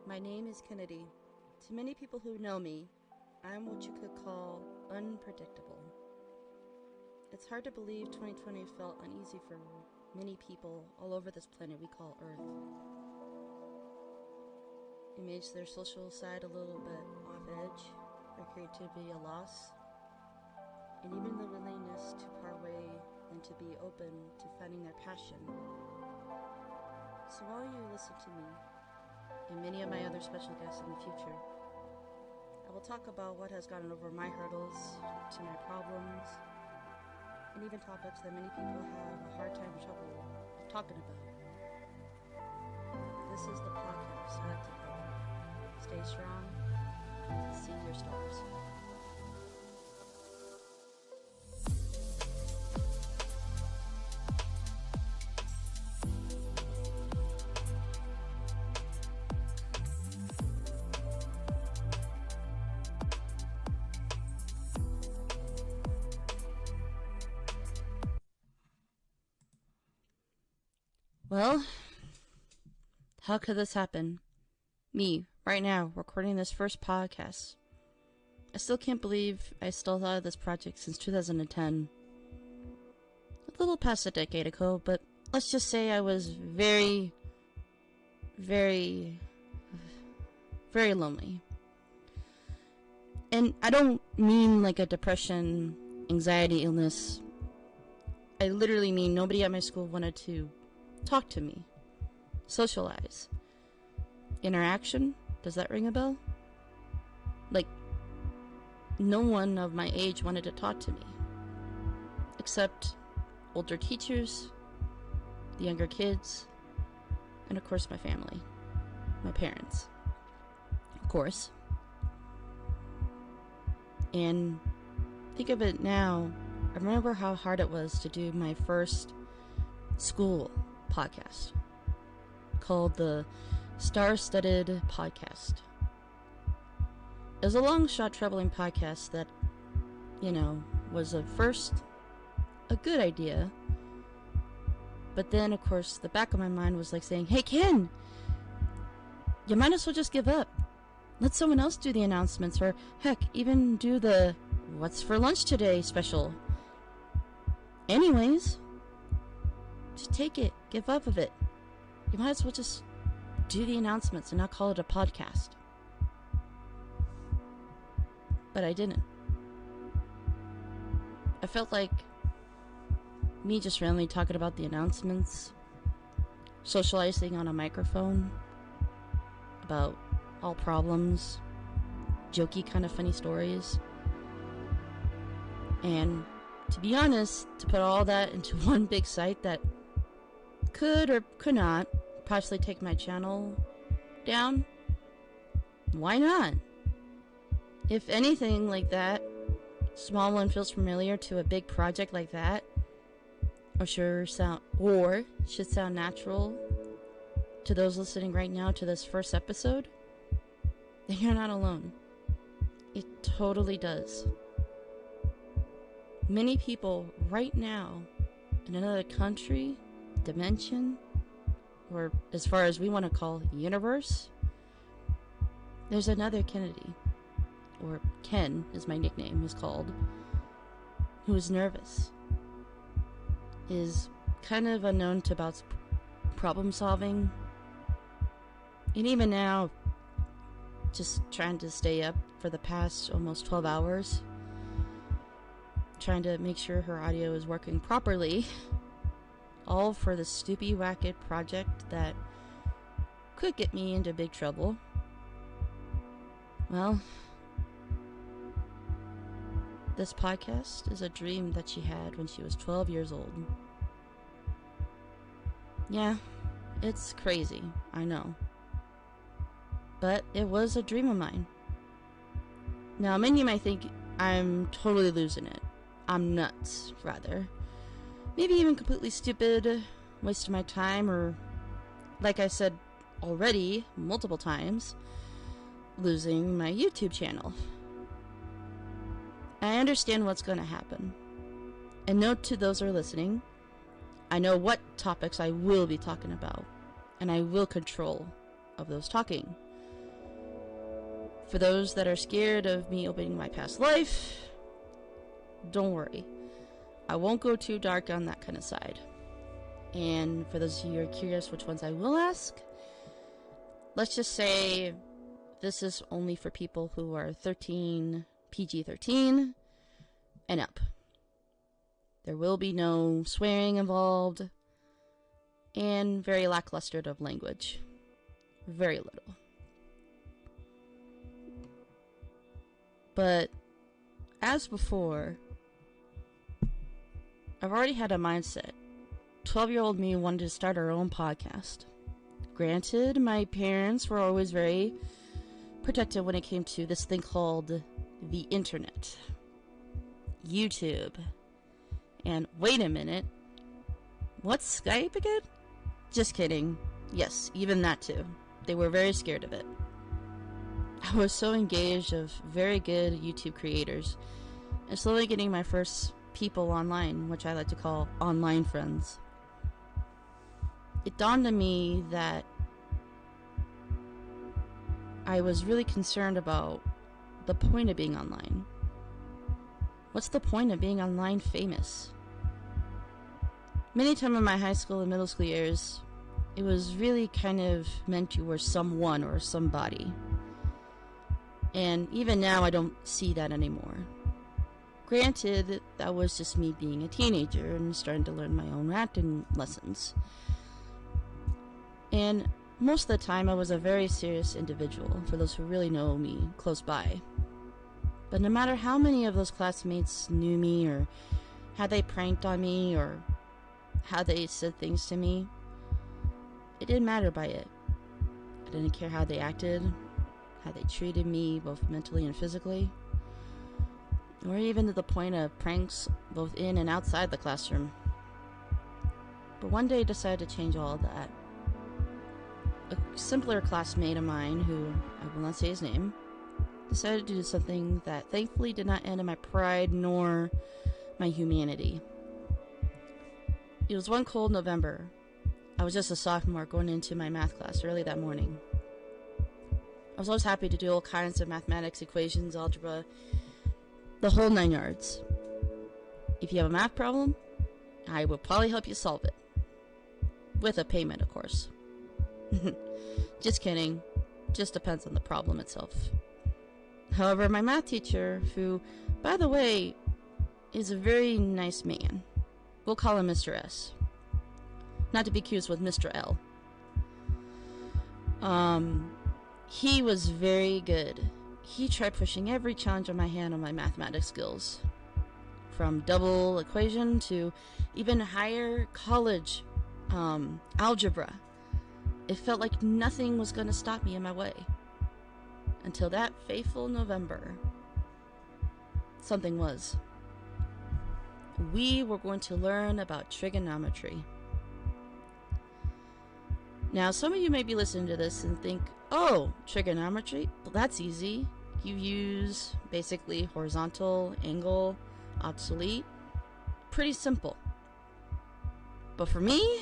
My name is Kennedy. To many people who know me, I'm what you could call unpredictable. It's hard to believe 2020 felt uneasy for many people all over this planet we call Earth. It made their social side a little bit off edge, their creativity a loss, and even the willingness to part way and to be open to finding their passion. So while you listen to me, and many of my other special guests in the future, I will talk about what has gotten over my hurdles to my problems, and even topics that many people have a hard time trouble talking about. This is the podcast I like to call Stay Strong, See Your Stars. Well, how could this happen? Me, right now, recording this first podcast. I still can't believe I still thought of this project since 2010. A little past a decade ago, but let's just say I was very lonely. And I don't mean like a depression, anxiety, illness. I literally mean nobody at my school wanted to talk to me, socialize. Interaction, does that ring a bell? Like, no one of my age wanted to talk to me, except older teachers, the younger kids, and of course my family, my parents, of course. And think of it now, I remember how hard it was to do my first school podcast called the Star-Studded Podcast. It was a long shot traveling podcast that, was at first a good idea, but then of course the back of my mind was like saying, hey Ken, you might as well just give up. Let someone else do the announcements, or heck, even do the what's for lunch today special. Anyways, just take it. Give up of it. You might as well just do the announcements and not call it a podcast. But I didn't. I felt like me just randomly talking about the announcements, socializing on a microphone about all problems, jokey kind of funny stories. And to be honest, to put all that into one big site that could or could not possibly take my channel down, why not? If anything like that, small one feels familiar to a big project like that, or should sound natural to those listening right now to this first episode, then you're not alone. It totally does. Many people right now in another country, dimension, or as far as we want to call universe, there's another Kennedy, or Ken is my nickname, is called, who is nervous, is kind of unknown to about problem solving, and even now just trying to stay up for the past almost 12 hours, trying to make sure her audio is working properly, all for the stupid wacket project that could get me into big trouble. Well, this podcast is a dream that she had when she was 12 years old. Yeah, it's crazy, I know. But it was a dream of mine. Now, many might think I'm totally losing it. I'm nuts, rather. Maybe even completely stupid, wasting my time, or, like I said already, multiple times, losing my YouTube channel. I understand what's going to happen. And note to those who are listening, I know what topics I will be talking about, and I will control of those talking. For those that are scared of me opening my past life, don't worry. I won't go too dark on that kind of side. And for those of you who are curious which ones I will ask, let's just say this is only for people who are PG-13 and up. There will be no swearing involved, and very lackluster of language. Very little. But as before, I've already had a mindset. 12-year-old me wanted to start our own podcast. Granted, my parents were always very protective when it came to this thing called the internet, YouTube. And wait a minute, what's Skype again? Just kidding. Yes, even that too. They were very scared of it. I was so engaged of very good YouTube creators and slowly getting my first people online, which I like to call online friends. It dawned on me that I was really concerned about the point of being online. What's the point of being online famous? Many times in my high school and middle school years, it was really kind of meant you were someone or somebody. And even now, I don't see that anymore. Granted, that was just me being a teenager and starting to learn my own acting lessons. And most of the time, I was a very serious individual, for those who really know me close by. But no matter how many of those classmates knew me, or how they pranked on me, or how they said things to me, it didn't matter by it. I didn't care how they acted, how they treated me, both mentally and physically, or even to the point of pranks both in and outside the classroom. But one day I decided to change all of that. A simpler classmate of mine, who I will not say his name, decided to do something that thankfully did not end in my pride nor my humanity. It was one cold November. I was just a sophomore going into my math class early that morning. I was always happy to do all kinds of mathematics, equations, algebra, the whole 9 yards. If you have a math problem, I will probably help you solve it. With a payment, of course. Just kidding. Just depends on the problem itself. However, my math teacher, who, by the way, is a very nice man. We'll call him Mr. S. Not to be confused with Mr. L. He was very good. He tried pushing every challenge on my hand on my mathematics skills. From double equation to even higher college algebra. It felt like nothing was going to stop me in my way. Until that fateful November, something was. We were going to learn about trigonometry. Now, some of you may be listening to this and think, oh, trigonometry? Well, that's easy. You use basically horizontal, angle, obsolete. Pretty simple. But for me,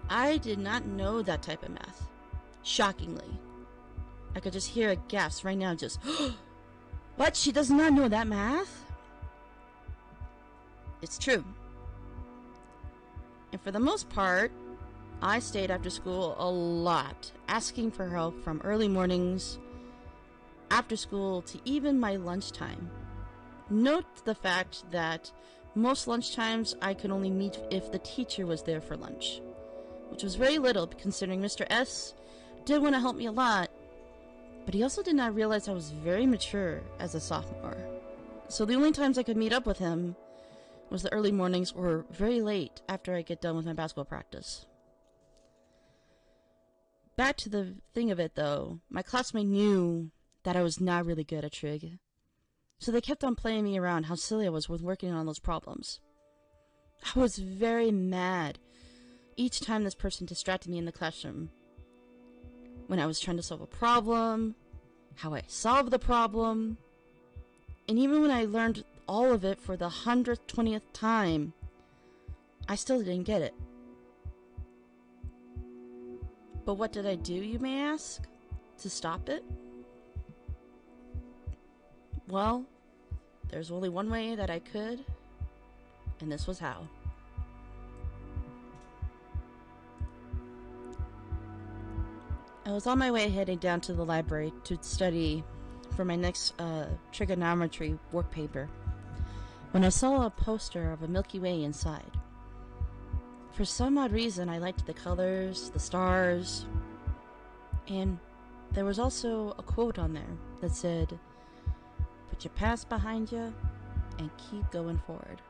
I did not know that type of math. Shockingly. I could just hear a gasp right now, just, what? She does not know that math? It's true. And for the most part, I stayed after school a lot, asking for help from early mornings, after school, to even my lunchtime. Note the fact that most lunchtimes I could only meet if the teacher was there for lunch, which was very little considering Mr. S did want to help me a lot, but he also did not realize I was very mature as a sophomore. So the only times I could meet up with him was the early mornings or very late after I get done with my basketball practice. Back to the thing of it though, my classmate knew that I was not really good at trig. So they kept on playing me around how silly I was with working on those problems. I was very mad each time this person distracted me in the classroom. When I was trying to solve a problem, how I solved the problem, and even when I learned all of it for the 120th time, I still didn't get it. But what did I do, you may ask, to stop it? Well, there's only one way that I could, and this was how. I was on my way heading down to the library to study for my next trigonometry work paper when I saw a poster of a Milky Way inside. For some odd reason, I liked the colors, the stars, and there was also a quote on there that said, "Put your past behind you and keep going forward."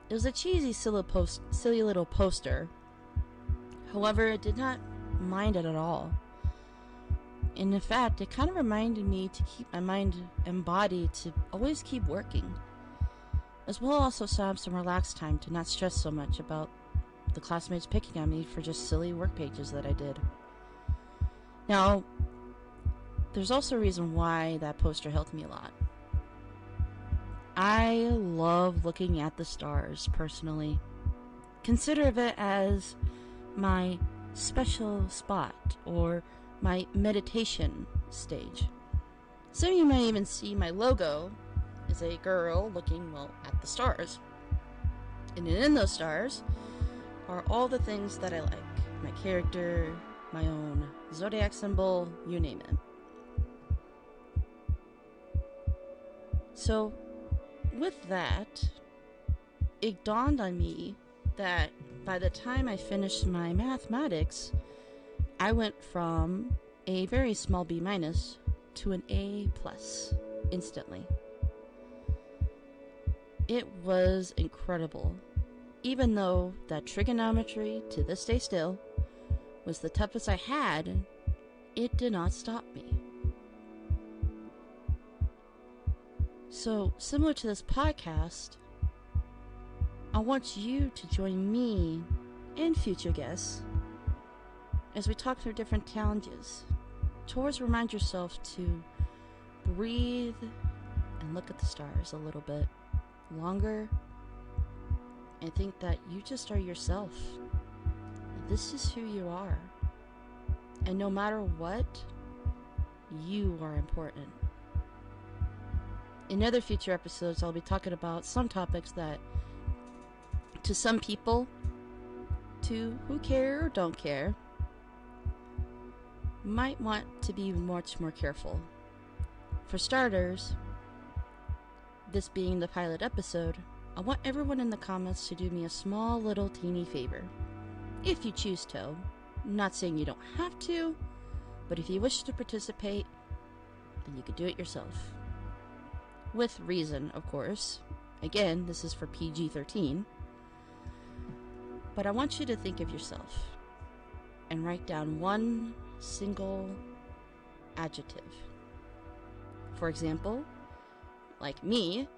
It was a cheesy, silly little poster. However, it did not mind it at all. And in fact, it kind of reminded me to keep my mind and body to always keep working, as well also have some relaxed time to not stress so much about the classmates picking on me for just silly work pages that I did. Now, there's also a reason why that poster helped me a lot. I love looking at the stars, personally. Consider it as my special spot, or my meditation stage. Some of you might even see my logo is a girl looking, well, at the stars. And in those stars are all the things that I like. My character, my own zodiac symbol, you name it. So, with that, it dawned on me that by the time I finished my mathematics, I went from a very small B- to an A+ instantly. It was incredible. Even though that trigonometry, to this day still, was the toughest I had, it did not stop me. So, similar to this podcast, I want you to join me and future guests as we talk through different challenges. To always remind yourself to breathe and look at the stars a little bit longer, and think that you just are yourself. This is who you are. And no matter what, you are important. In other future episodes, I'll be talking about some topics that, to some people, to who care or don't care, might want to be much more careful. For starters, this being the pilot episode, I want everyone in the comments to do me a small little teeny favor. If you choose to. I'm not saying you don't have to, but if you wish to participate, then you could do it yourself. With reason, of course. Again, this is for PG-13. But I want you to think of yourself and write down one single adjective. For example, like me,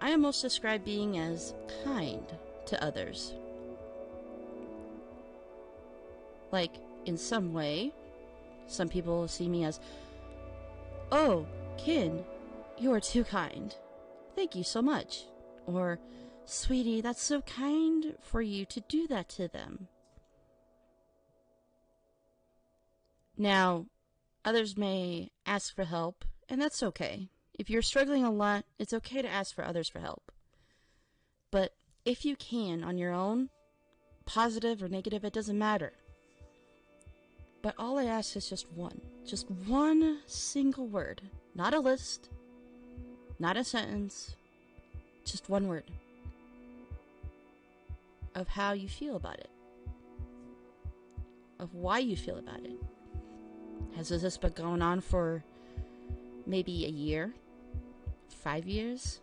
I am most described being as kind to others. Like, in some way, some people see me as, "Oh, Kin, you are too kind. Thank you so much." Or, "Sweetie, that's so kind for you to do that to them." Now, others may ask for help, and that's okay. If you're struggling a lot, it's okay to ask for others for help. But if you can on your own, positive or negative, it doesn't matter. But all I ask is just one single word. Not a list, not a sentence, just one word of how you feel about it, of why you feel about it. Has this been going on for maybe a year, 5 years,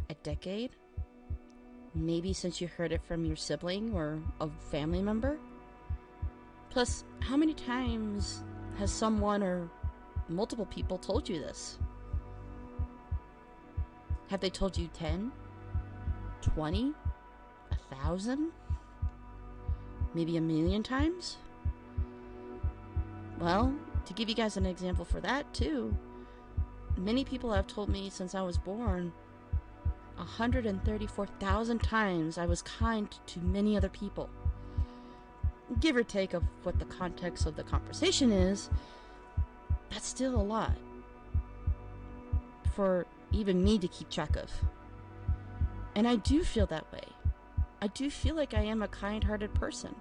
a decade? Maybe since you heard it from your sibling or a family member? Plus, how many times has someone or multiple people told you this? Have they told you 10, 20, 1,000? Maybe 1,000,000 times? Well, to give you guys an example for that too, many people have told me since I was born 134,000 times I was kind to many other people. Give or take of what the context of the conversation is, That's still a lot for even me to keep track of. And I do feel that way. I do feel like I am a kind-hearted person.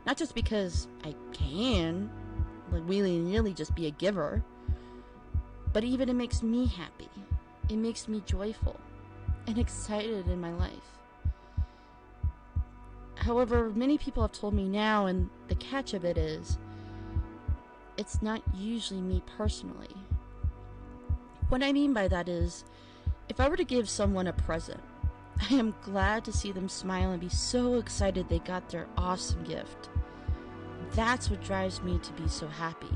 Not just because I can, like, really just be a giver, but even it makes me happy. It makes me joyful and excited in my life. However, many people have told me now, and the catch of it is, it's not usually me personally. What I mean by that is, if I were to give someone a present, I am glad to see them smile and be so excited they got their awesome gift. That's what drives me to be so happy.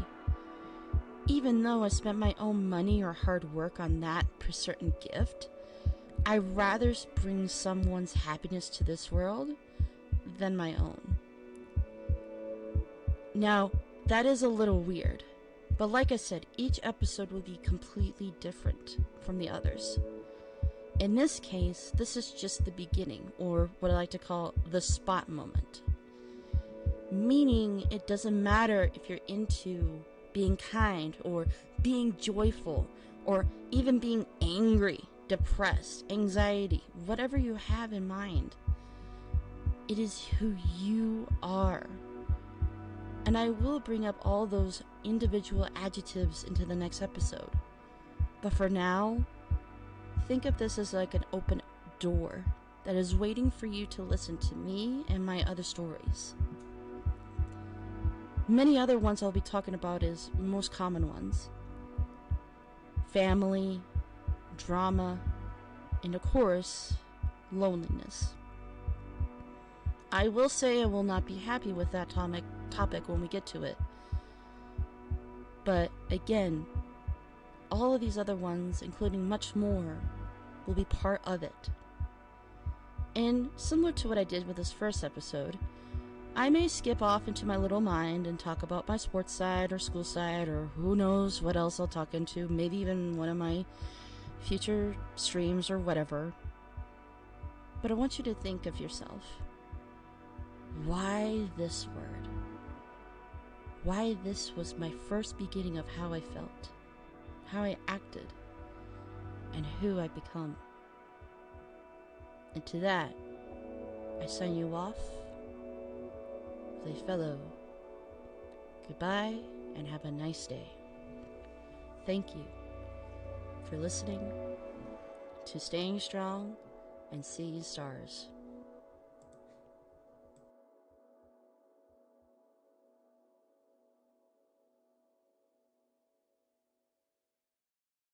Even though I spent my own money or hard work on that certain gift, I'd rather bring someone's happiness to this world than my own. Now, that is a little weird, but like I said, each episode will be completely different from the others. In this case, this is just the beginning, or what I like to call the spot moment. Meaning, it doesn't matter if you're into being kind, or being joyful, or even being angry, depressed, anxiety, whatever you have in mind. It is who you are. And I will bring up all those individual adjectives into the next episode. But for now, think of this as like an open door that is waiting for you to listen to me and my other stories. Many other ones I'll be talking about is most common ones. Family, drama, and of course, loneliness. I will say I will not be happy with that topic when we get to it. But again, all of these other ones, including much more, will be part of it. And similar to what I did with this first episode, I may skip off into my little mind and talk about my sports side or school side or who knows what else I'll talk into, maybe even one of my future streams or whatever. But I want you to think of yourself. Why this word? Why this was my first beginning of how I felt, how I acted, and who I've become. And to that, I sign you off with a fellow goodbye and have a nice day. Thank you for listening to Staying Strong and Seeing Stars.